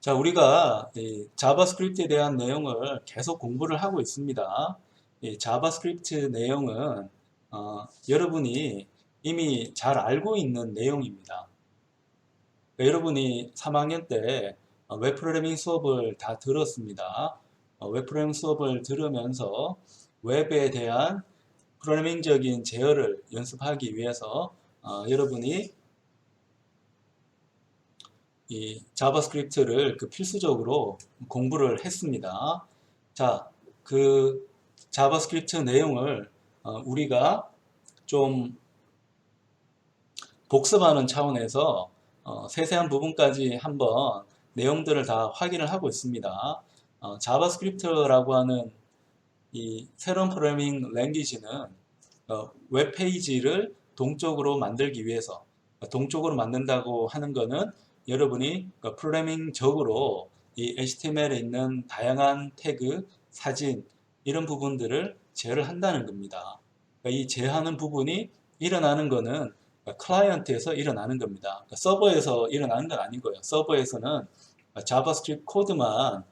자, 우리가 이 자바스크립트에 대한 내용을 계속 공부를 하고 있습니다. 이 자바스크립트 내용은 여러분이 이미 잘 알고 있는 내용입니다. 그러니까 여러분이 3학년 때 웹프로그래밍 수업을 다 들었습니다. 웹프로그래밍 수업을 들으면서 웹에 대한 프로그래밍적인 제어를 연습하기 위해서 여러분이 이 자바스크립트를 필수적으로 공부를 했습니다. 자, 그 자바스크립트 내용을 우리가 좀 복습하는 차원에서 세세한 부분까지 한번 내용들을 다 확인을 하고 있습니다. 자바스크립트라고 하는 이 새로운 프로그래밍 랭귀지는 웹페이지를 동적으로 만들기 위해서, 동적으로 만든다고 하는 것은 여러분이 프로그래밍적으로 이 HTML에 있는 다양한 태그, 사진 이런 부분들을 제어를 한다는 겁니다. 이 제어하는 부분이 일어나는 것은 클라이언트에서 일어나는 겁니다. 서버에서 일어나는 건 아니고요. 서버에서는 자바스크립트 코드만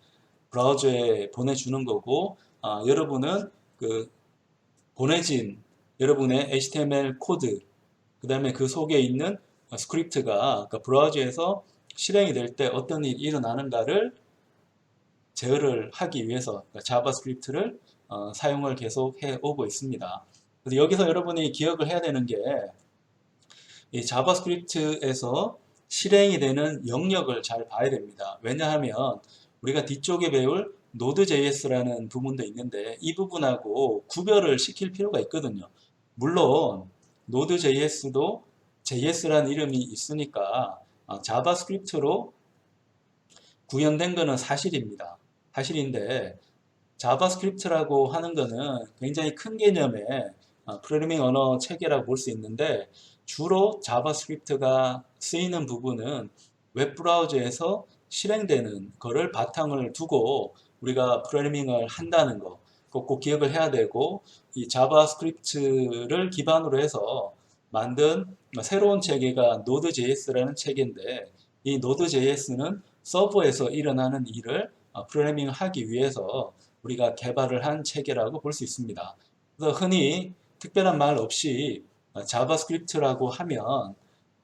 브라우저에 보내주는 거고, 여러분은 그 보내진 여러분의 HTML 코드, 그 다음에 그 속에 있는 스크립트가 브라우저에서 실행이 될 때 어떤 일이 일어나는가를 제어를 하기 위해서 자바스크립트를 사용을 계속 해 오고 있습니다. 그래서 여기서 여러분이 기억을 해야 되는 게 이 자바스크립트에서 실행이 되는 영역을 잘 봐야 됩니다. 왜냐하면 우리가 뒤쪽에 배울 Node.js라는 부분도 있는데 이 부분하고 구별을 시킬 필요가 있거든요. 물론 Node.js도 JS라는 이름이 있으니까 자바스크립트로 구현된 것은 사실입니다. 사실인데 자바스크립트라고 하는 것은 굉장히 큰 개념의 프로그래밍 언어 체계라고 볼 수 있는데 주로 자바스크립트가 쓰이는 부분은 웹브라우저에서 실행되는 거를 바탕을 두고 우리가 프로그래밍을 한다는 거 꼭 기억을 해야 되고 이 자바스크립트를 기반으로 해서 만든 새로운 체계가 Node.js라는 체계인데 이 Node.js는 서버에서 일어나는 일을 프로그래밍을 하기 위해서 우리가 개발을 한 체계라고 볼 수 있습니다. 그래서 흔히 특별한 말 없이 자바스크립트라고 하면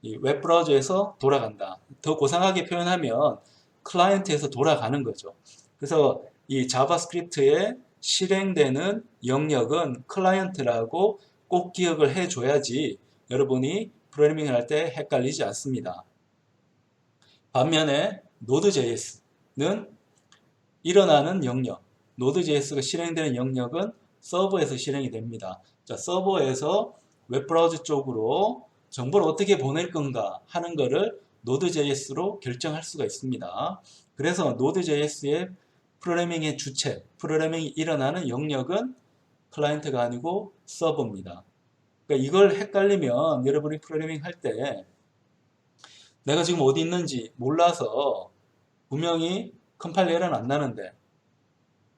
이 웹브라우저에서 돌아간다. 더 고상하게 표현하면 클라이언트에서 돌아가는 거죠. 그래서 이 자바스크립트에 실행되는 영역은 클라이언트라고 꼭 기억을 해줘야지 여러분이 프로그래밍을 할 때 헷갈리지 않습니다. 반면에 Node.js는 일어나는 영역, Node.js가 실행되는 영역은 서버에서 실행이 됩니다. 자, 서버에서 웹브라우저 쪽으로 정보를 어떻게 보낼 건가 하는 것을 Node.js로 결정할 수가 있습니다. 그래서 Node.js의 프로그래밍의 주체, 프로그래밍이 일어나는 영역은 클라이언트가 아니고 서버입니다. 그러니까 이걸 헷갈리면 여러분이 프로그래밍 할 때 내가 지금 어디 있는지 몰라서 분명히 컴파일러 에러는 안 나는데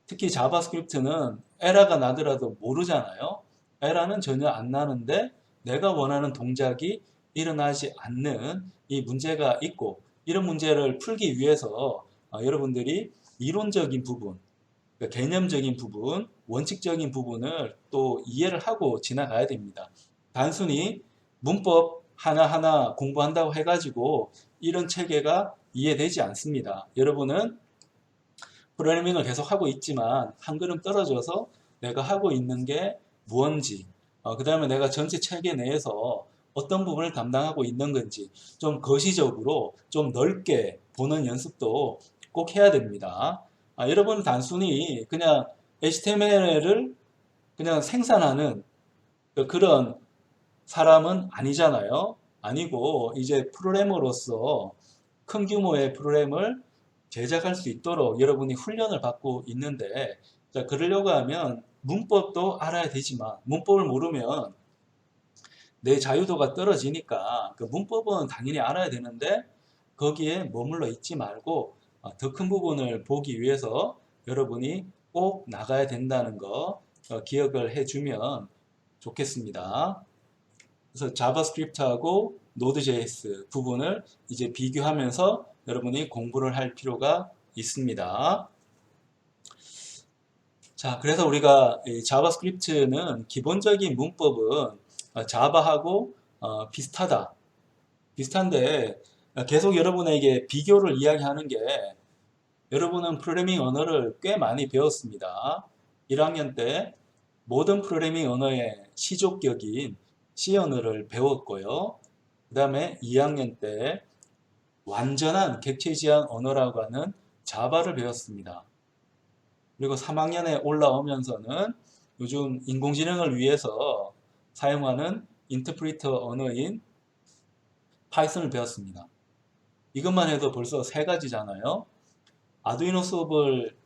특히 자바스크립트는 에러가 나더라도 모르잖아요. 에러는 전혀 안 나는데 내가 원하는 동작이 일어나지 않는 이 문제가 있고 이런 문제를 풀기 위해서 여러분들이 이론적인 부분, 그러니까 개념적인 부분, 원칙적인 부분을 또 이해를 하고 지나가야 됩니다. 단순히 문법 하나하나 공부한다고 해가지고 이런 체계가 이해되지 않습니다. 여러분은 프로그래밍을 계속 하고 있지만 한 걸음 떨어져서 내가 하고 있는 게 무언지, 그 다음에 내가 전체 체계 내에서 어떤 부분을 담당하고 있는 건지 좀 거시적으로 좀 넓게 보는 연습도 꼭 해야 됩니다. 여러분 단순히 그냥 HTML을 그냥 생산하는 그런 사람은 아니잖아요. 아니고 이제 프로그래머로서 큰 규모의 프로그램을 제작할 수 있도록 여러분이 훈련을 받고 있는데 자, 그러려고 하면 문법도 알아야 되지만 문법을 모르면 내 자유도가 떨어지니까 그 문법은 당연히 알아야 되는데 거기에 머물러 있지 말고 더 큰 부분을 보기 위해서 여러분이 꼭 나가야 된다는 거 기억을 해주면 좋겠습니다. 그래서 자바스크립트하고 Node.js 부분을 이제 비교하면서 여러분이 공부를 할 필요가 있습니다. 자, 그래서 우리가 이 자바스크립트는 기본적인 문법은 자바하고 비슷하다. 비슷한데 계속 여러분에게 비교를 이야기하는 게 여러분은 프로그래밍 언어를 꽤 많이 배웠습니다. 1학년 때 모든 프로그래밍 언어의 시족격인 C 언어를 배웠고요. 그 다음에 2학년 때 완전한 객체지향 언어라고 하는 자바를 배웠습니다. 그리고 3학년에 올라오면서는 요즘 인공지능을 위해서 사용하는 인터프리터 언어인 파이썬을 배웠습니다. 이것만 해도 벌써 세 가지잖아요. 아두이노 수업을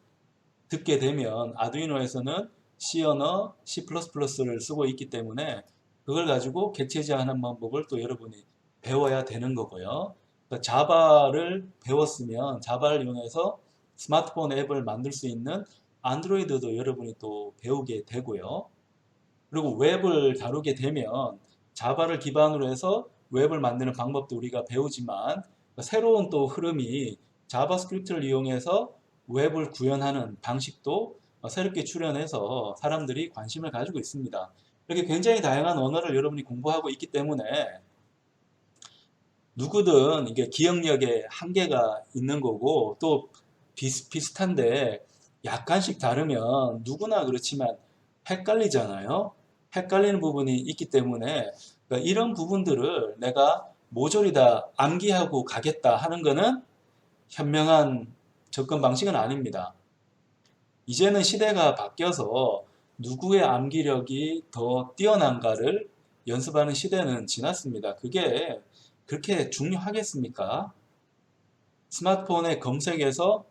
듣게 되면 아두이노에서는 C 언어, C++를 쓰고 있기 때문에 그걸 가지고 객체 지향하는 방법을 또 여러분이 배워야 되는 거고요. 그러니까 자바를 배웠으면 자바를 이용해서 스마트폰 앱을 만들 수 있는 안드로이드도 여러분이 또 배우게 되고요. 그리고 웹을 다루게 되면 자바를 기반으로 해서 웹을 만드는 방법도 우리가 배우지만 새로운 또 흐름이 자바스크립트를 이용해서 웹을 구현하는 방식도 새롭게 출현해서 사람들이 관심을 가지고 있습니다. 이렇게 굉장히 다양한 언어를 여러분이 공부하고 있기 때문에 누구든 이게 기억력에 한계가 있는 거고 또 비슷비슷한데 약간씩 다르면 누구나 그렇지만 헷갈리잖아요. 헷갈리는 부분이 있기 때문에 그러니까 이런 부분들을 내가 모조리 다 암기하고 가겠다 하는 거는 현명한 접근 방식은 아닙니다. 이제는 시대가 바뀌어서 누구의 암기력이 더 뛰어난가를 연습하는 시대는 지났습니다. 그게 그렇게 중요하겠습니까? 스마트폰에 검색해서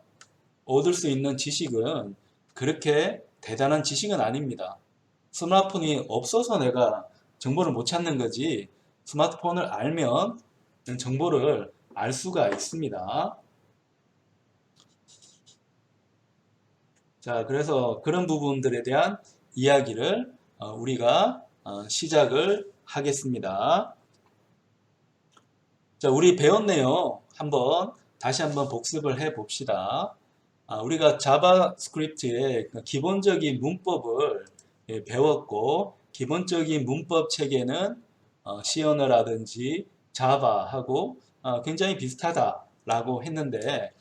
얻을 수 있는 지식은 그렇게 대단한 지식은 아닙니다. 스마트폰이 없어서 내가 정보를 못 찾는 거지 스마트폰을 알면 정보를 알 수가 있습니다. 자, 그래서 그런 부분들에 대한 이야기를 우리가 시작을 하겠습니다. 자, 우리 배운 내용 다시 한번 복습을 해 봅시다. 우리가 자바스크립트의 기본적인 문법을 배웠고 기본적인 문법 체계는 C 언어라든지 자바하고 굉장히 비슷하다라고 했는데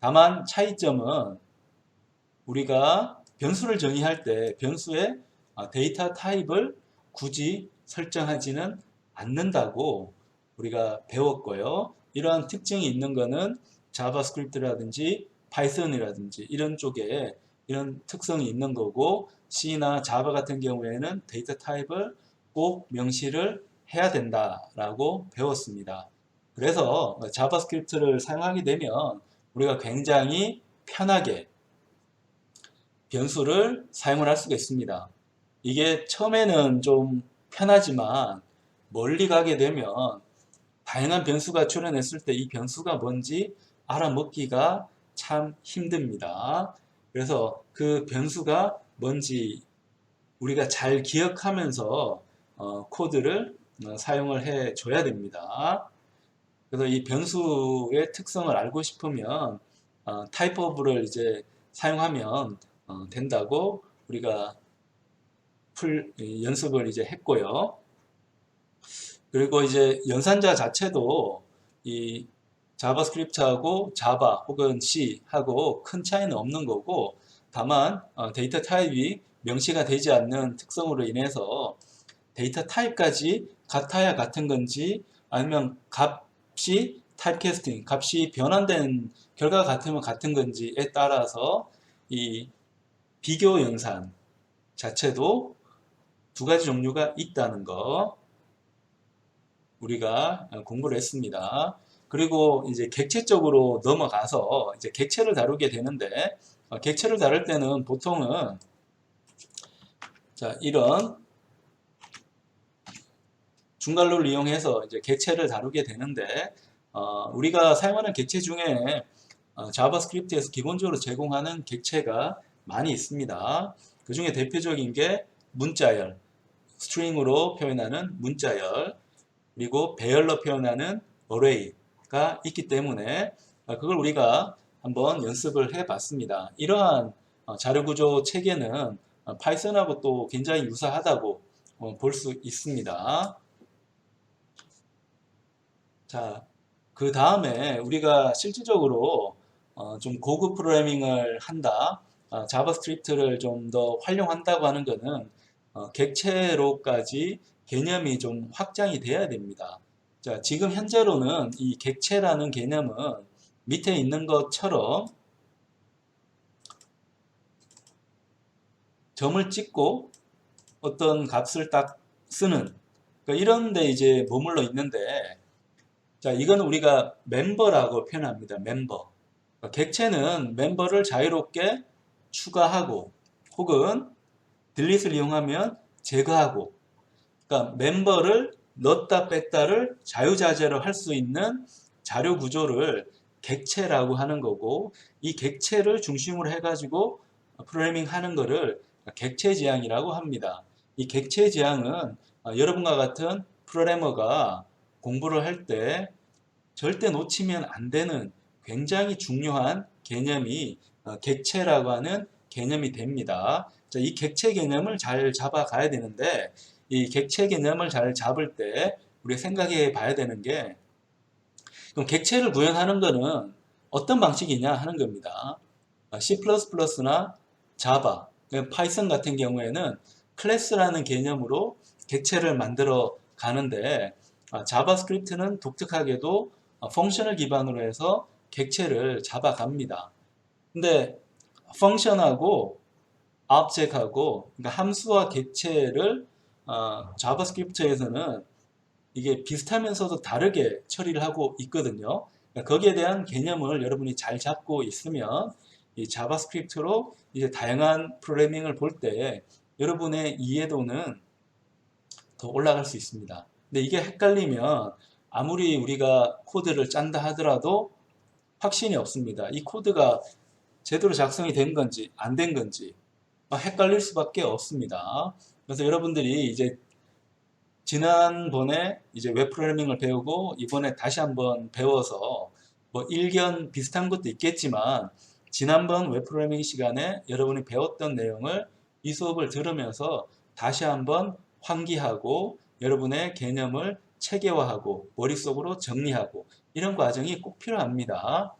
다만 차이점은 우리가 변수를 정의할 때 변수의 데이터 타입을 굳이 설정하지는 않는다고 우리가 배웠고요. 이러한 특징이 있는 것은 자바스크립트라든지 파이썬이라든지 이런 쪽에 이런 특성이 있는 거고 C나 자바 같은 경우에는 데이터 타입을 꼭 명시를 해야 된다라고 배웠습니다. 그래서 자바스크립트를 사용하게 되면 우리가 굉장히 편하게 변수를 사용을 할 수가 있습니다. 이게 처음에는 좀 편하지만 멀리 가게 되면 다양한 변수가 출현했을 때 이 변수가 뭔지 알아먹기가 참 힘듭니다. 그래서 그 변수가 뭔지 우리가 잘 기억하면서 코드를 사용을 해 줘야 됩니다. 그래서 이 변수의 특성을 알고 싶으면 타입오브를 이제 사용하면 된다고 우리가 연습을 이제 했고요. 그리고 이제 연산자 자체도 이 자바스크립트하고 자바 혹은 C하고 큰 차이는 없는 거고 다만 데이터 타입이 명시가 되지 않는 특성으로 인해서 데이터 타입까지 같아야 같은 건지 아니면 값이 타입캐스팅, 값이 변환된 결과가 같으면 같은 건지에 따라서 이 비교 연산 자체도 두 가지 종류가 있다는 거 우리가 공부를 했습니다. 그리고 이제 객체적으로 넘어가서 이제 객체를 다루게 되는데 객체를 다룰 때는 보통은 자, 이런 중괄호를 이용해서 이제 객체를 다루게 되는데 우리가 사용하는 객체 중에 자바스크립트에서 기본적으로 제공하는 객체가 많이 있습니다. 그 중에 대표적인 게 문자열, 스트링으로 표현하는 문자열, 그리고 배열로 표현하는 어레이가 있기 때문에 그걸 우리가 한번 연습을 해 봤습니다. 이러한 자료구조 체계는 파이썬하고 또 굉장히 유사하다고 볼 수 있습니다. 자, 그 다음에 우리가 실질적으로 좀 고급 프로그래밍을 한다, 자바스크립트를 좀 더 활용한다고 하는 것은 객체로까지 개념이 좀 확장이 돼야 됩니다. 자, 지금 현재로는 이 객체라는 개념은 밑에 있는 것처럼 점을 찍고 어떤 값을 딱 쓰는 그러니까 이런 데 이제 머물러 있는데, 자, 이건 우리가 멤버라고 표현합니다. 멤버. 그러니까 객체는 멤버를 자유롭게 추가하고 혹은 딜릿을 이용하면 제거하고, 그러니까 멤버를 넣었다 뺐다를 자유자재로 할 수 있는 자료 구조를 객체라고 하는 거고, 이 객체를 중심으로 해가지고 프로그래밍 하는 거를 객체 지향이라고 합니다. 이 객체 지향은 여러분과 같은 프로그래머가 공부를 할 때 절대 놓치면 안 되는 굉장히 중요한 개념이 객체라고 하는 개념이 됩니다. 자, 이 객체 개념을 잘 잡아가야 되는데, 이 객체 개념을 잘 잡을 때 우리가 생각해 봐야 되는 게, 그럼 객체를 구현하는 거는 어떤 방식이냐 하는 겁니다. C++나 자바, 파이썬 같은 경우에는 클래스라는 개념으로 객체를 만들어 가는데, 자바스크립트는 독특하게도 펑션을 기반으로 해서 객체를 잡아갑니다. 근데 펑션하고 object하고, 그러니까 함수와 객체를 자바스크립트에서는 이게 비슷하면서도 다르게 처리를 하고 있거든요. 그러니까 거기에 대한 개념을 여러분이 잘 잡고 있으면 이 자바스크립트로 이제 다양한 프로그래밍을 볼 때 여러분의 이해도는 더 올라갈 수 있습니다. 근데 이게 헷갈리면 아무리 우리가 코드를 짠다 하더라도 확신이 없습니다. 이 코드가 제대로 작성이 된 건지 안 된 건지 헷갈릴 수밖에 없습니다. 그래서 여러분들이 이제 지난번에 이제 웹 프로그래밍을 배우고 이번에 다시 한번 배워서 뭐 일견 비슷한 것도 있겠지만, 지난번 웹 프로그래밍 시간에 여러분이 배웠던 내용을 이 수업을 들으면서 다시 한번 환기하고 여러분의 개념을 체계화하고 머릿속으로 정리하고 이런 과정이 꼭 필요합니다.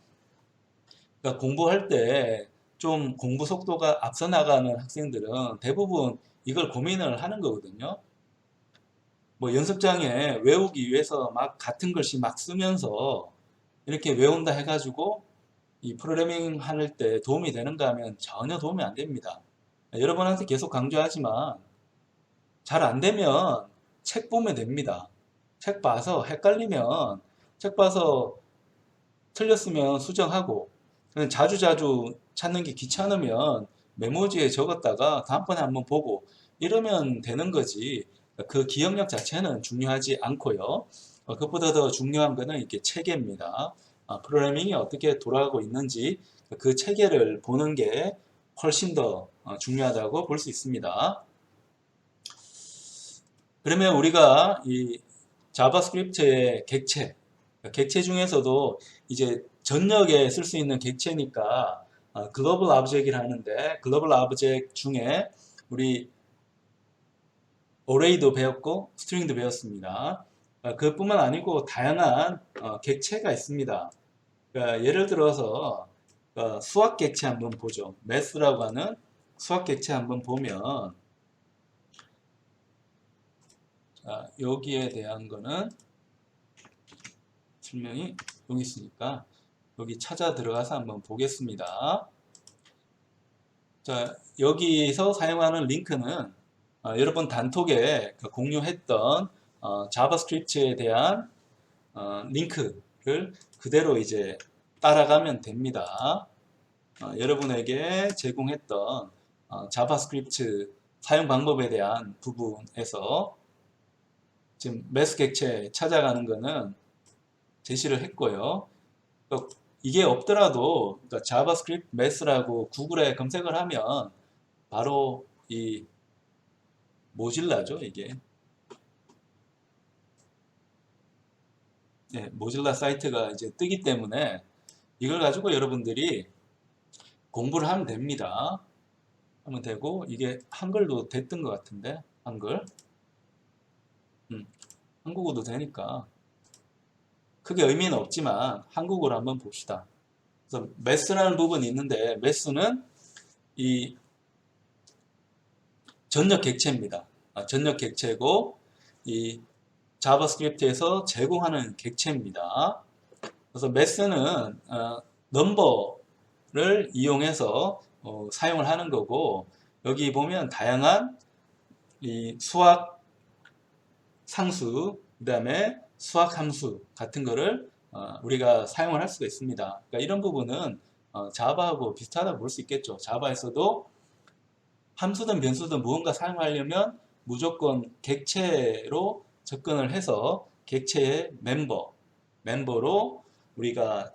그러니까 공부할 때 좀 공부 속도가 앞서 나가는 학생들은 대부분 이걸 고민을 하는 거거든요. 뭐 연습장에 외우기 위해서 막 같은 글씨 막 쓰면서 이렇게 외운다 해가지고 이 프로그래밍 할 때 도움이 되는가 하면 전혀 도움이 안 됩니다. 여러분한테 계속 강조하지만 잘 안 되면 책 보면 됩니다. 책 봐서 헷갈리면 책 봐서 틀렸으면 수정하고, 자주자주 찾는 게 귀찮으면 메모지에 적었다가 다음번에 한번 보고 이러면 되는 거지, 그 기억력 자체는 중요하지 않고요. 그것보다 더 중요한 거는 이렇게 체계입니다. 프로그래밍이 어떻게 돌아가고 있는지 그 체계를 보는 게 훨씬 더 중요하다고 볼 수 있습니다. 그러면 우리가 이 자바스크립트의 객체 중에서도 이제 전역에 쓸 수 있는 객체니까 글로벌 오브젝트를 하는데, 글로벌 오브젝트 중에 우리 어레이도 배웠고 스트링도 배웠습니다. 그뿐만 아니고 다양한 객체가 있습니다. 그러니까 예를 들어서 수학 객체 한번 보죠. 매스라고 하는 수학 객체 한번 보면, 여기에 대한 거는 설명이 여기 있으니까 여기 찾아 들어가서 한번 보겠습니다. 자, 여기서 사용하는 링크는 여러분 단톡에 공유했던 자바스크립트에 대한 링크를 그대로 이제 따라가면 됩니다. 여러분에게 제공했던 자바스크립트 사용 방법에 대한 부분에서 지금 매스 객체 찾아가는 거는 제시를 했고요. 이게 없더라도 자바스크립트 매스라고 구글에 검색을 하면 바로 이 모질라죠, 이게. 네, 모질라 사이트가 이제 뜨기 때문에 이걸 가지고 여러분들이 공부를 하면 됩니다. 하면 되고, 이게 한글도 됐던 것 같은데, 한글. 한국어도 되니까 크게 의미는 없지만 한국어로 한번 봅시다. 그래서 매스라는 부분이 있는데, 매스는 이 전역 객체입니다. 전역 객체고 이 자바스크립트에서 제공하는 객체입니다. 그래서 매스는 넘버를 이용해서 사용을 하는 거고, 여기 보면 다양한 이 수학 상수, 그 다음에 수학 함수 같은 거를 우리가 사용을 할 수가 있습니다. 그러니까 이런 부분은 자바하고 비슷하다고 볼 수 있겠죠. 자바에서도 함수든 변수든 무언가 사용하려면 무조건 객체로 접근을 해서 객체의 멤버로 우리가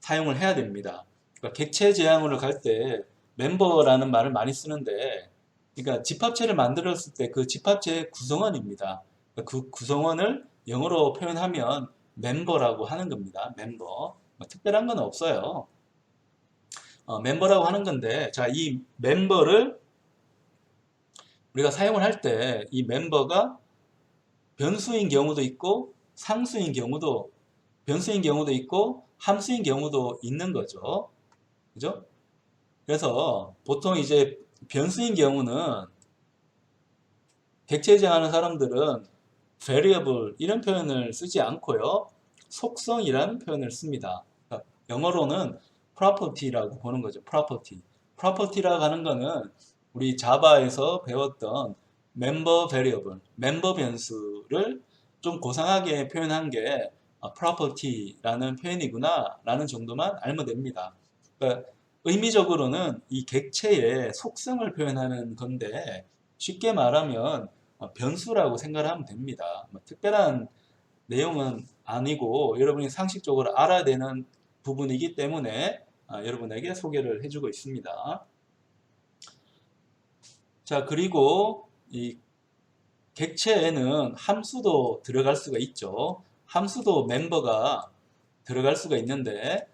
사용을 해야 됩니다. 그러니까 객체 지향으로 갈 때 멤버라는 말을 많이 쓰는데, 그러니까 집합체를 만들었을 때 그 집합체의 구성원입니다. 그 구성원을 영어로 표현하면 멤버라고 하는 겁니다. 멤버. 뭐 특별한 건 없어요. 멤버라고 하는 건데, 자, 이 멤버를 우리가 사용을 할 때 이 멤버가 변수인 경우도 있고 상수인 경우도, 변수인 경우도 있고 함수인 경우도 있는 거죠. 그죠? 그래서 보통 이제 변수인 경우는 객체 지향하는 사람들은 variable 이런 표현을 쓰지 않고요. 속성이라는 표현을 씁니다. 그러니까 영어로는 property라고 보는 거죠. property라고 하는 거는 우리 자바에서 배웠던 멤버 variable, 멤버 변수를 좀 고상하게 표현한 게 property라는 표현이구나 라는 정도만 알면 됩니다. 그러니까 의미적으로는 이 객체의 속성을 표현하는 건데, 쉽게 말하면 변수라고 생각하면 됩니다. 뭐 특별한 내용은 아니고 여러분이 상식적으로 알아야 되는 부분이기 때문에 여러분에게 소개를 해주고 있습니다. 자, 그리고 이 객체에는 함수도 들어갈 수가 있죠. 함수도 멤버가 들어갈 수가 있는데,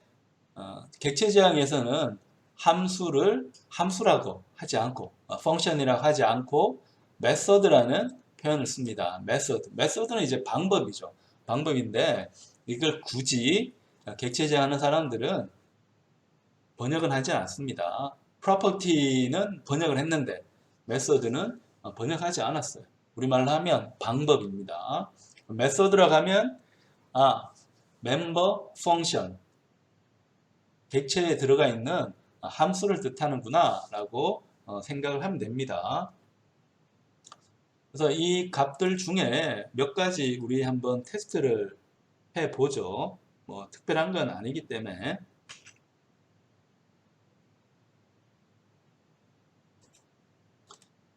객체 지향에서는 함수를 함수라고 하지 않고, 펑션이라고 하지 않고 메서드라는 표현을 씁니다. 메서드는 이제 방법이죠. 방법인데 이걸 굳이 객체 지향하는 사람들은 번역은 하지 않습니다. 프로퍼티는 번역을 했는데 메서드는 번역하지 않았어요. 우리말로 하면 방법입니다. 메서드라고 하면 멤버 펑션, 객체에 들어가 있는 함수를 뜻하는구나 라고 생각을 하면 됩니다. 그래서 이 값들 중에 몇 가지 우리 한번 테스트를 해보죠. 뭐 특별한 건 아니기 때문에.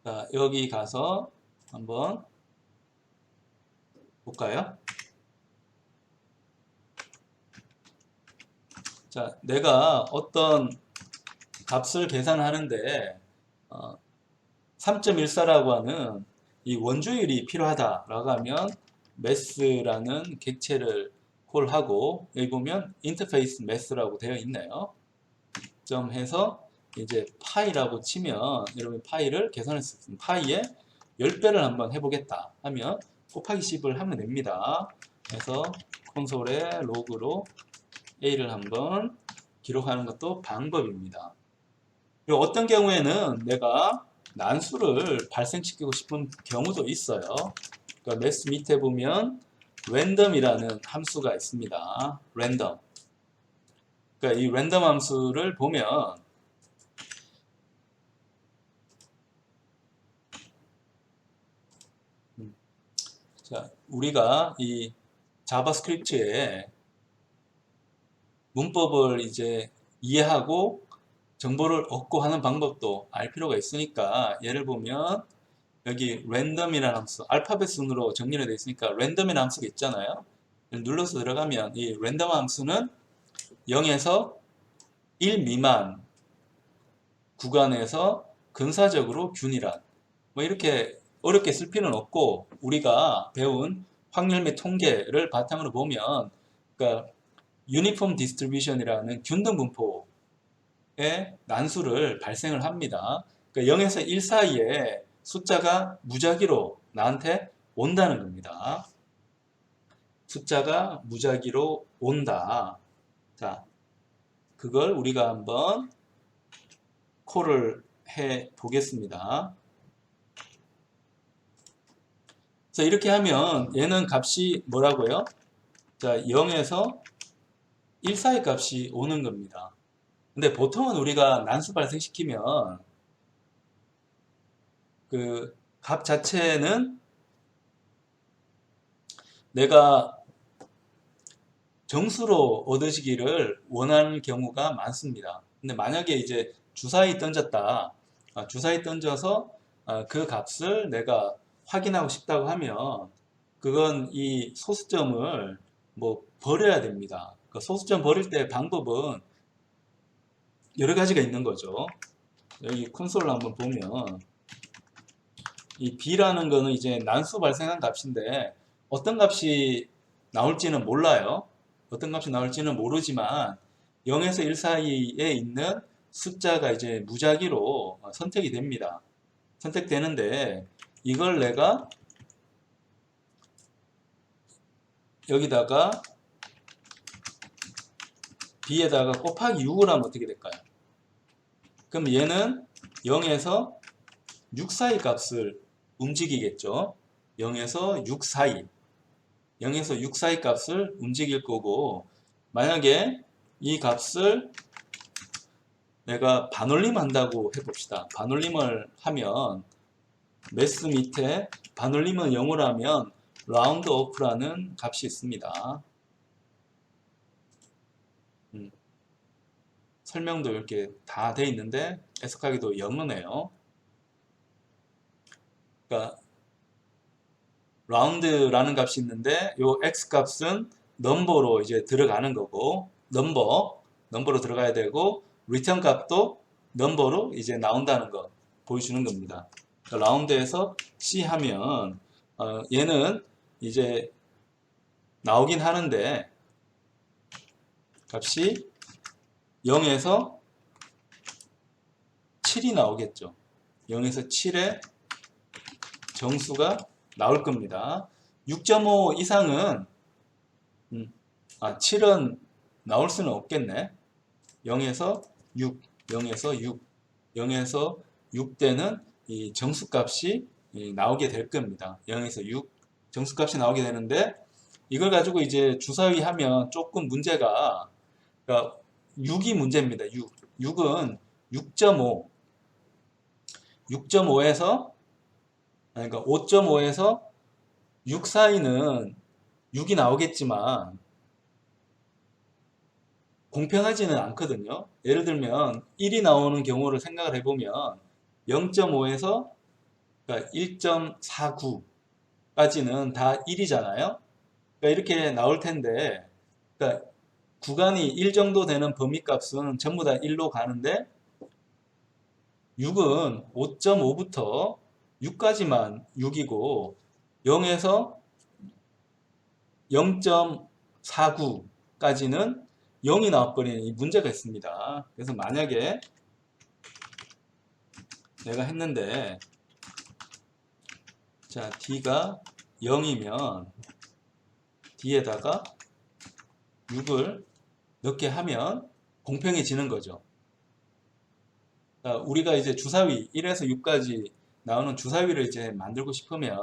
자, 여기 가서 한번 볼까요? 자, 내가 어떤 값을 계산하는데 3.14라고 하는 이 원주율이 필요하다라고 하면 매스라는 객체를 콜하고, 여기 보면 인터페이스 매스라고 되어 있네요. 점 해서 이제 파이라고 치면 여러분 파이를 계산할 수 있습니다. 파이에 10배를 한번 해보겠다 하면 곱하기 10을 하면 됩니다. 그래서 콘솔에 로그로 A를 한번 기록하는 것도 방법입니다. 그리고 어떤 경우에는 내가 난수를 발생시키고 싶은 경우도 있어요. 그러니까 매스 밑에 보면 random이라는 함수가 있습니다. random. 그러니까 이 random 함수를 보면 자, 우리가 이 자바스크립트의 문법을 이제 이해하고 정보를 얻고 하는 방법도 알 필요가 있으니까, 예를 보면 여기 random이라는 함수, 알파벳 순으로 정리가 되어 있으니까 random이라는 함수가 있잖아요. 눌러서 들어가면 이 random 함수는 0에서 1 미만 구간에서 근사적으로 균일한, 뭐 이렇게 어렵게 쓸 필요는 없고, 우리가 배운 확률 및 통계를 바탕으로 보면, 그러니까 유니폼 디스트리뷰션이라는 균등 분포의 난수를 발생을 합니다. 그러니까 0에서 1 사이에 숫자가 무작위로 나한테 온다는 겁니다. 숫자가 무작위로 온다. 자, 그걸 우리가 한번 콜을 해 보겠습니다. 자, 이렇게 하면 얘는 값이 뭐라고요? 자, 0에서 1 사이 값이 오는 겁니다. 근데 보통은 우리가 난수 발생시키면 그 값 자체는 내가 정수로 얻으시기를 원하는 경우가 많습니다. 근데 만약에 이제 주사위 던졌다. 주사위 던져서 그 값을 내가 확인하고 싶다고 하면 그건 이 소수점을 뭐 버려야 됩니다. 그 소수점 버릴 때 방법은 여러 가지가 있는 거죠. 여기 콘솔을 한번 보면 이 b라는 거는 이제 난수 발생한 값인데 어떤 값이 나올지는 몰라요. 어떤 값이 나올지는 모르지만 0에서 1 사이에 있는 숫자가 이제 무작위로 선택이 됩니다. 선택되는데 이걸 내가 여기다가 b에다가 곱하기 6을 하면 어떻게 될까요? 그럼 얘는 0에서 6 사이 값을 움직이겠죠. 0에서 6 사이 0에서 6 사이 값을 움직일 거고 만약에 이 값을 내가 반올림 한다고 해봅시다. 반올림을 하면 매스 밑에 반올림은 0으로 하면 라운드 오프라는 값이 있습니다. 설명도 이렇게 다 돼 있는데 해석하기도 영문해요. 그러니까 라운드라는 값이 있는데 요 x 값은 넘버로 이제 들어가는 거고 넘버로 들어가야 되고 리턴 값도 넘버로 이제 나온다는 거 보여주는 겁니다. 그러니까 라운드에서 C 하면 얘는 이제 나오긴 하는데 값이 0에서 7이 나오겠죠. 0에서 7의 정수가 나올 겁니다. 6.5 이상은 7은 나올 수는 없겠네. 0에서 6, 0에서 6, 0에서 6대는 이 정수값이 나오게 될 겁니다. 0에서 6 정수값이 나오게 되는데 이걸 가지고 이제 주사위 하면 조금 문제가 그러니까 6이 문제입니다. 6은 6.5 6.5에서 그러니까 5.5에서 6 사이는 6이 나오겠지만 공평하지는 않거든요. 예를 들면 1이 나오는 경우를 생각을 해보면 0.5에서 그러니까 1.49까지는 다 1이잖아요. 그러니까 이렇게 나올 텐데 그러니까 구간이 1 정도 되는 범위값은 전부 다 1로 가는데 6은 5.5부터 6까지만 6이고 0에서 0.49까지는 0이 나와버리는 이 문제가 있습니다. 그래서 만약에 내가 했는데 자 D가 0이면 D에다가 6을 넣게 하면 공평해지는 거죠. 자, 우리가 이제 주사위 1에서 6까지 나오는 주사위를 이제 만들고 싶으면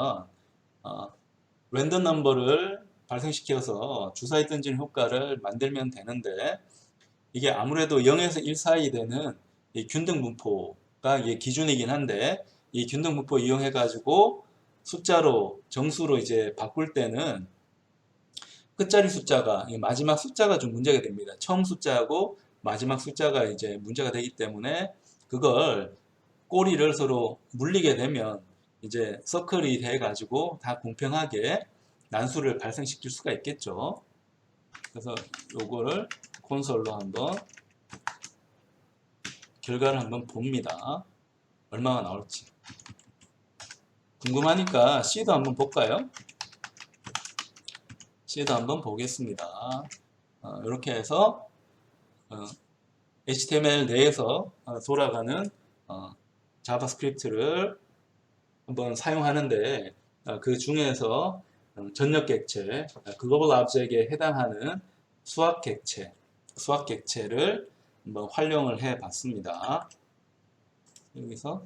랜덤 넘버를 발생시켜서 주사위 던지는 효과를 만들면 되는데 이게 아무래도 0에서 1 사이 되는 이 균등 분포가 이게 기준이긴 한데 이 균등 분포 이용해 가지고 숫자로 정수로 이제 바꿀 때는 끝자리 숫자가 마지막 숫자가 좀 문제가 됩니다. 처음 숫자하고 마지막 숫자가 이제 문제가 되기 때문에 그걸 꼬리를 서로 물리게 되면 이제 서클이 돼 가지고 다 공평하게 난수를 발생시킬 수가 있겠죠. 그래서 요거를 콘솔로 한번 결과를 한번 봅니다. 얼마가 나올지 궁금하니까 C도 한번 볼까요? C도 한번 보겠습니다. 이렇게 해서 HTML 내에서 돌아가는 자바스크립트를 한번 사용하는데 그 중에서 전역 객체, 글로벌 오브젝트에 해당하는 수학 객체를 한번 활용을 해 봤습니다. 여기서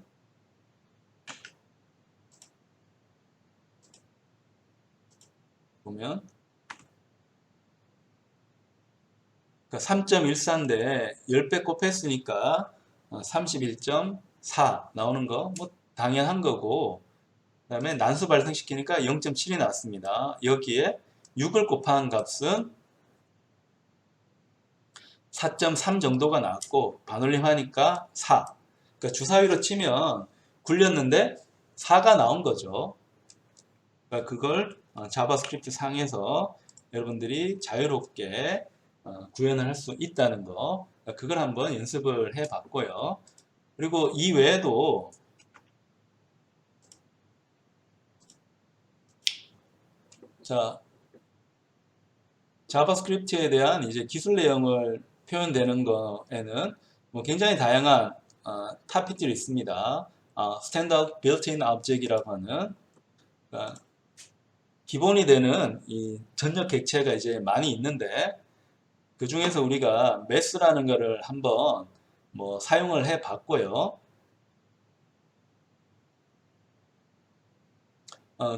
보면 3.14인데 10배 곱했으니까 31.4 나오는 거 뭐 당연한 거고, 그 다음에 난수 발생시키니까 0.7이 나왔습니다. 여기에 6을 곱한 값은 4.3 정도가 나왔고 반올림하니까 4. 그러니까 주사위로 치면 굴렸는데 4가 나온 거죠. 그러니까 그걸 자바스크립트 상에서 여러분들이 자유롭게 구현을 할 수 있다는 거, 그걸 한번 연습을 해 봤고요. 그리고 이 외에도 자바스크립트에 대한 이제 기술 내용을 표현되는 거에는 뭐 굉장히 다양한 토픽들이 있습니다. 스탠다드 빌트인 오브젝트라고 하는 기본이 되는 이 전역 객체가 이제 많이 있는데, 그 중에서 우리가 매스라는 거를 한번 뭐 사용을 해 봤고요.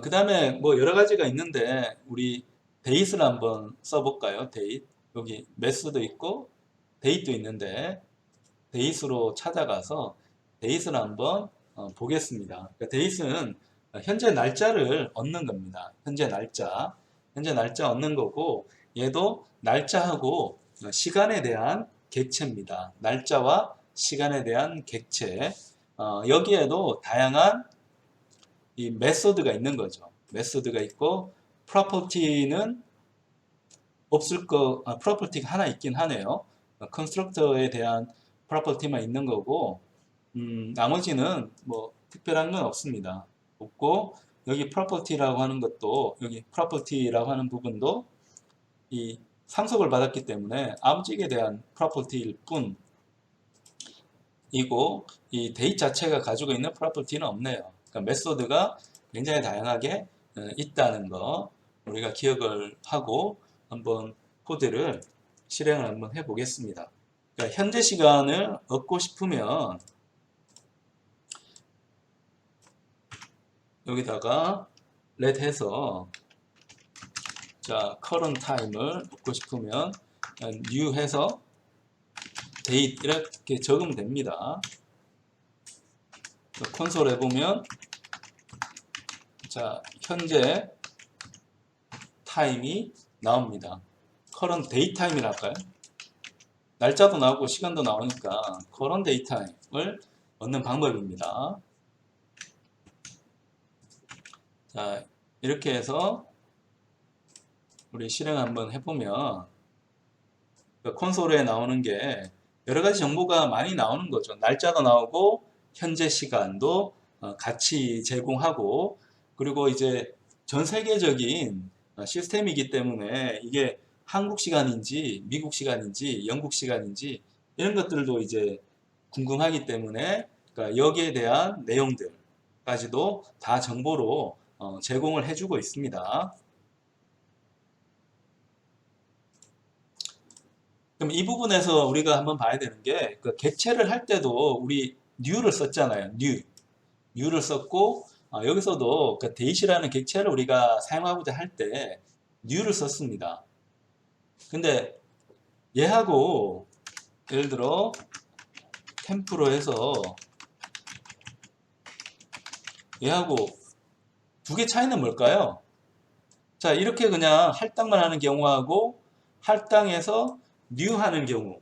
그 다음에 뭐 여러 가지가 있는데 우리 데이트를 한번 써볼까요? 데이트. 여기 매스도 있고 데이트도 있는데 데이트로 찾아가서 데이트를 한번 보겠습니다. 그러니까 데이트는 현재 날짜를 얻는 겁니다. 현재 날짜 얻는 거고, 얘도 날짜하고 시간에 대한 객체입니다. 날짜와 시간에 대한 객체. 여기에도 다양한 이 메소드가 있는 거죠. 메소드가 있고, 프로퍼티는 없을 거, 프로퍼티가 하나 있긴 하네요. 컨스트럭터에 대한 프로퍼티만 있는 거고, 나머지는 뭐 특별한 건 없습니다. 없고, 여기 프로퍼티라고 하는 것도, 여기 프로퍼티라고 하는 부분도 이 상속을 받았기 때문에 아무직에 대한 프로퍼티일 뿐이고, 이 데이트 자체가 가지고 있는 프로퍼티는 없네요. 그러니까 메소드가 굉장히 다양하게 있다는 거 우리가 기억을 하고 한번 코드를 실행을 한번 해 보겠습니다. 그러니까 현재 시간을 얻고 싶으면 여기다가 let 해서 current time을 얻고 싶으면 new 해서 date 이렇게 적으면 됩니다. 콘솔에 보면 현재 타임이 나옵니다. current date time이라 할까요? 날짜도 나오고 시간도 나오니까 current date time을 얻는 방법입니다. 이렇게 해서 우리 실행 한번 해보면 콘솔에 나오는 게 여러 가지 정보가 많이 나오는 거죠. 날짜도 나오고 현재 시간도 같이 제공하고, 그리고 이제 전 세계적인 시스템이기 때문에 이게 한국 시간인지 미국 시간인지 영국 시간인지 이런 것들도 이제 궁금하기 때문에 여기에 대한 내용들까지도 다 정보로 제공을 해주고 있습니다. 그럼 이 부분에서 우리가 한번 봐야 되는 게, 객체를 할 때도 우리 new를 썼잖아요. new를 썼고, 여기서도 date이라는 객체를 우리가 사용하고자 할 때 new를 썼습니다. 근데 얘하고 예를 들어 템프로 해서 얘하고 두 개 차이는 뭘까요? 이렇게 그냥 할당만 하는 경우하고 할당해서 new 하는 경우,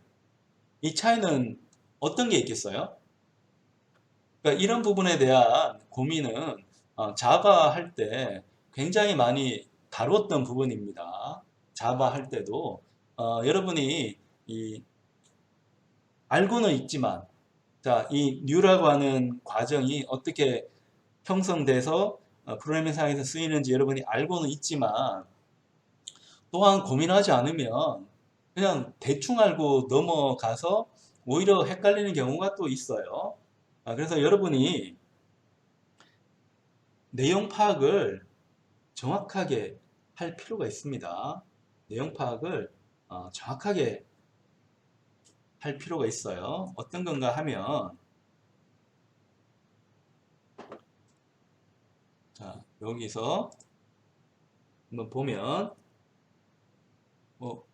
이 차이는 어떤 게 있겠어요? 그러니까 이런 부분에 대한 고민은 자바 할 때 굉장히 많이 다뤘던 부분입니다. 자바 할 때도 여러분이 알고는 있지만 이 new라고 하는 과정이 어떻게 형성돼서 프로그래밍상에서 쓰이는지 여러분이 알고는 있지만 또한 고민하지 않으면 그냥 대충 알고 넘어가서 오히려 헷갈리는 경우가 또 있어요. 그래서 여러분이 내용 파악을 정확하게 할 필요가 있습니다. 내용 파악을 정확하게 할 필요가 있어요. 어떤 건가 하면, 자, 여기서 한번 보면, 뭐,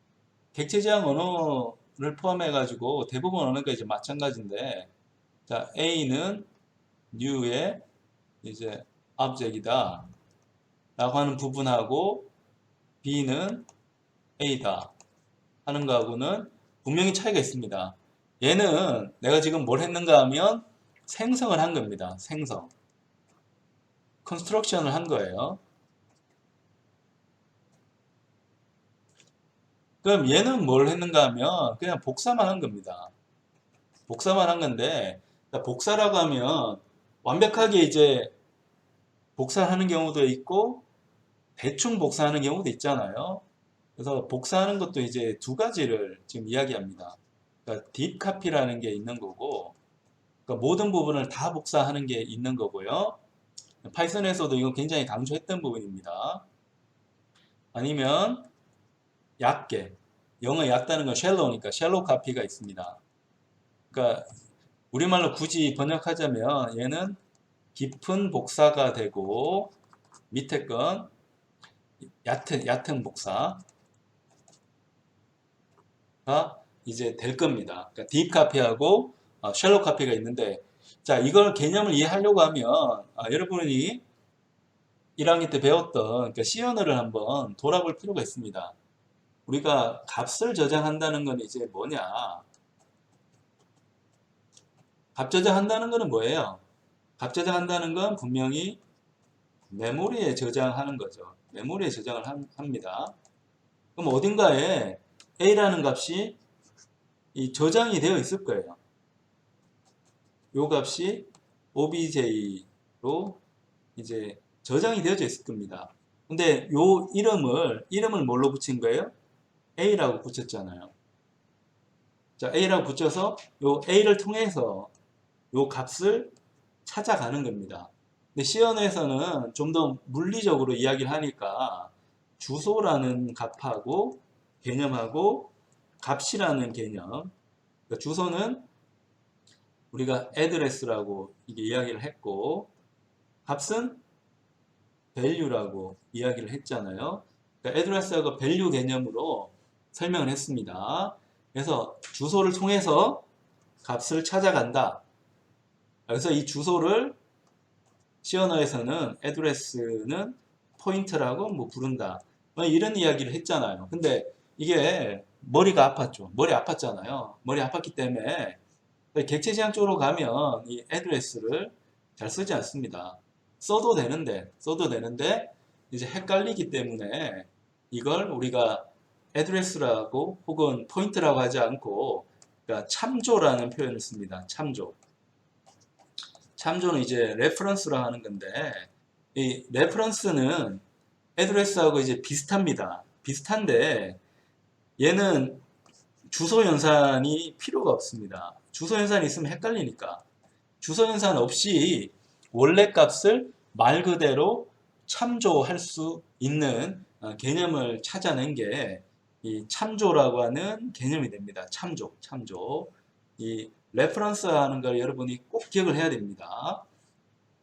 객체 지향 언어를 포함해 가지고 대부분 언어가 이제 마찬가지인데, 자, A는 new의 이제 object이다 라고 하는 부분하고 B는 A다 하는 거하고는 분명히 차이가 있습니다. 얘는 내가 지금 뭘 했는가 하면 생성을 한 겁니다. 생성. 컨스트럭션을 한 거예요. 그럼 얘는 뭘 했는가 하면 그냥 복사만 한 겁니다. 복사만 한 건데, 복사라고 하면 완벽하게 이제 복사하는 경우도 있고 대충 복사하는 경우도 있잖아요. 그래서 복사하는 것도 이제 두 가지를 지금 이야기합니다. 그러니까 딥 카피라는 게 있는 거고, 그러니까 모든 부분을 다 복사하는 게 있는 거고요. 파이썬에서도 이건 굉장히 강조했던 부분입니다. 아니면 얕게, 영어 얕다는 건 shallow니까 shallow 카피가 있습니다. 그러니까 우리말로 굳이 번역하자면 얘는 깊은 복사가 되고 밑에 건 얕은 복사가 이제 될 겁니다. 그러니까 딥 카피하고 샬롯 카피가 있는데, 자, 이걸 개념을 이해하려고 하면 여러분이 1학년 때 배웠던 그러니까 C 언어를 한번 돌아볼 필요가 있습니다. 우리가 값을 저장한다는 건 이제 뭐냐? 값 저장한다는 거는 뭐예요? 값 저장한다는 건 분명히 메모리에 저장하는 거죠. 메모리에 저장을 합니다. 그럼 어딘가에 A라는 값이 저장이 되어 있을 거예요. 요 값이 obj로 이제 저장이 되어져 있을 겁니다. 근데 요 이름을 뭘로 붙인 거예요? A라고 붙였잖아요. 자, A라고 붙여서 요 A를 통해서 요 값을 찾아가는 겁니다. 근데 C언어에서는 좀 더 물리적으로 이야기를 하니까 주소라는 값하고 개념하고 값이라는 개념, 그러니까 주소는 우리가 address라고 이게 이야기를 했고, 값은 value라고 이야기를 했잖아요. 그러니까 address하고 value 개념으로 설명을 했습니다. 그래서 주소를 통해서 값을 찾아간다. 그래서 이 주소를 C 언어에서는 address는 포인트라고 뭐 부른다. 뭐 이런 이야기를 했잖아요. 근데 이게 머리가 아팠죠. 머리 아팠잖아요. 머리 아팠기 때문에 객체 지향 쪽으로 가면 이 address를 잘 쓰지 않습니다. 써도 되는데 이제 헷갈리기 때문에 이걸 우리가 address라고 혹은 포인트라고 하지 않고 그러니까 참조라는 표현을 씁니다. 참조는 이제 reference라 하는 건데, 이 reference는 address하고 이제 비슷합니다. 비슷한데 얘는 주소 연산이 필요가 없습니다. 주소 연산이 있으면 헷갈리니까. 주소 연산 없이 원래 값을 말 그대로 참조할 수 있는 개념을 찾아낸 게 이 참조라고 하는 개념이 됩니다. 참조. 이 레퍼런스 하는 걸 여러분이 꼭 기억을 해야 됩니다.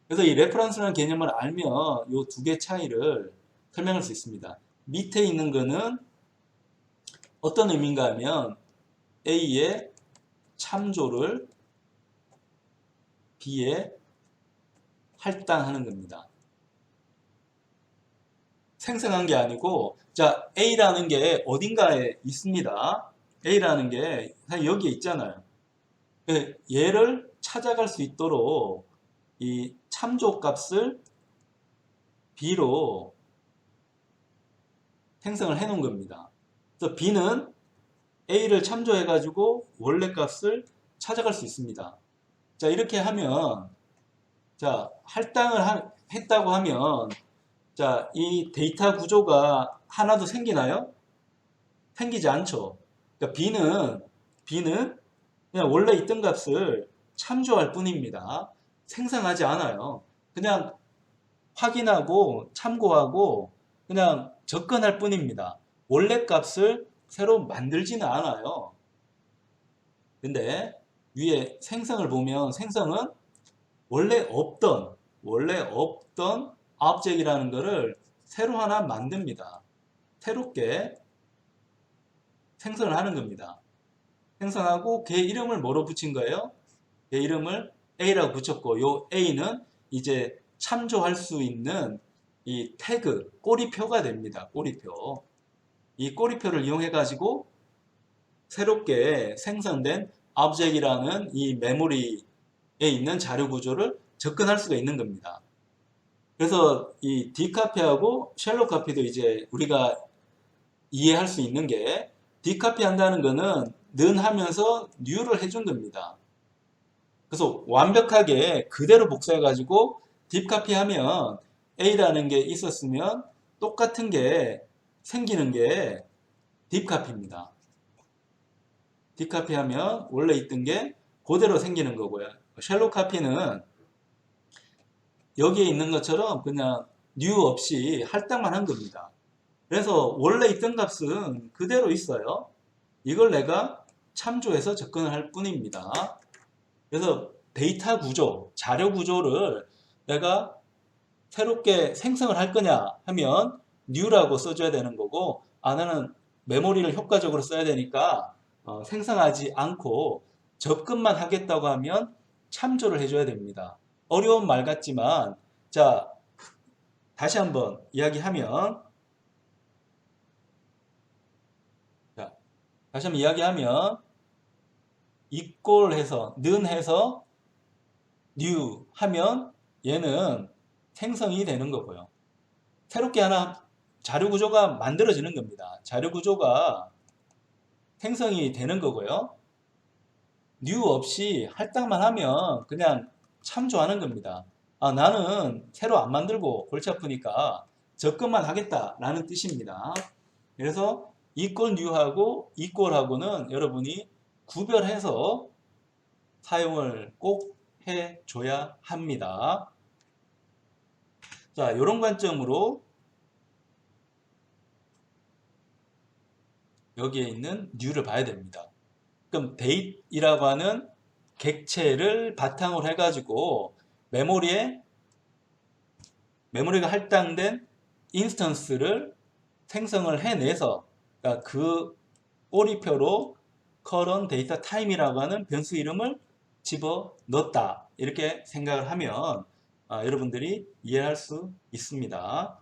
그래서 이 레퍼런스라는 개념을 알면 이 두 개 차이를 설명할 수 있습니다. 밑에 있는 거는 어떤 의미인가 하면 A의 참조를 B에 할당하는 겁니다. 생성한 게 아니고, 자, A라는 게 어딘가에 있습니다. A라는 게 여기에 있잖아요. 얘를 찾아갈 수 있도록 이 참조 값을 B로 생성을 해 놓은 겁니다. 그래서 B는 A를 참조해 가지고 원래 값을 찾아갈 수 있습니다. 자, 이렇게 하면, 자, 할당을 했다고 하면, 자, 이 데이터 구조가 하나도 생기나요? 생기지 않죠. 그러니까 B는 그냥 원래 있던 값을 참조할 뿐입니다. 생성하지 않아요. 그냥 확인하고 참고하고 그냥 접근할 뿐입니다. 원래 값을 새로 만들지는 않아요. 근데 위에 생성을 보면 생성은 원래 없던 object이라는 거를 새로 하나 만듭니다. 새롭게 생성을 하는 겁니다. 생성하고 걔 이름을 뭐로 붙인 거예요? 걔 이름을 A라고 붙였고 요 A는 이제 참조할 수 있는 이 태그, 꼬리표가 됩니다. 꼬리표. 이 꼬리표를 이용해 가지고 새롭게 생성된 object이라는 이 메모리에 있는 자료 구조를 접근할 수가 있는 겁니다. 그래서 이 디카피하고 쉘로 카피도 이제 우리가 이해할 수 있는 게 디카피 한다는 거는 는 하면서 new를 해준 겁니다. 그래서 완벽하게 그대로 복사해 가지고 딥카피 하면 A라는 게 있었으면 똑같은 게 생기는 게 딥카피입니다. 딥카피 하면 원래 있던 게 그대로 생기는 거고요. 쉘로 카피는 여기에 있는 것처럼 그냥 new 없이 할당만 한 겁니다. 그래서 원래 있던 값은 그대로 있어요. 이걸 내가 참조해서 접근을 할 뿐입니다. 그래서 데이터 구조, 자료 구조를 내가 새롭게 생성을 할 거냐 하면 new라고 써줘야 되는 거고, 나는 메모리를 효과적으로 써야 되니까 생성하지 않고 접근만 하겠다고 하면 참조를 해줘야 됩니다. 어려운 말 같지만, 자, 다시 한번 이야기하면, equal 해서, 는 해서 new 하면 얘는 생성이 되는 거고요. 새롭게 하나 자료 구조가 만들어지는 겁니다. 자료 구조가 생성이 되는 거고요. new 없이 할당만 하면 그냥 참조하는 겁니다. 나는 새로 안 만들고 골치 아프니까 접근만 하겠다라는 뜻입니다. 그래서 equal new하고 equal하고는 여러분이 구별해서 사용을 꼭 해줘야 합니다. 자, 이런 관점으로 여기에 있는 new를 봐야 됩니다. 그럼 date이라고 하는 객체를 바탕으로 해가지고 메모리가 할당된 인스턴스를 생성을 해내서, 그러니까 그 꼬리표로 current data time이라고 하는 변수 이름을 집어 넣었다, 이렇게 생각을 하면 여러분들이 이해할 수 있습니다.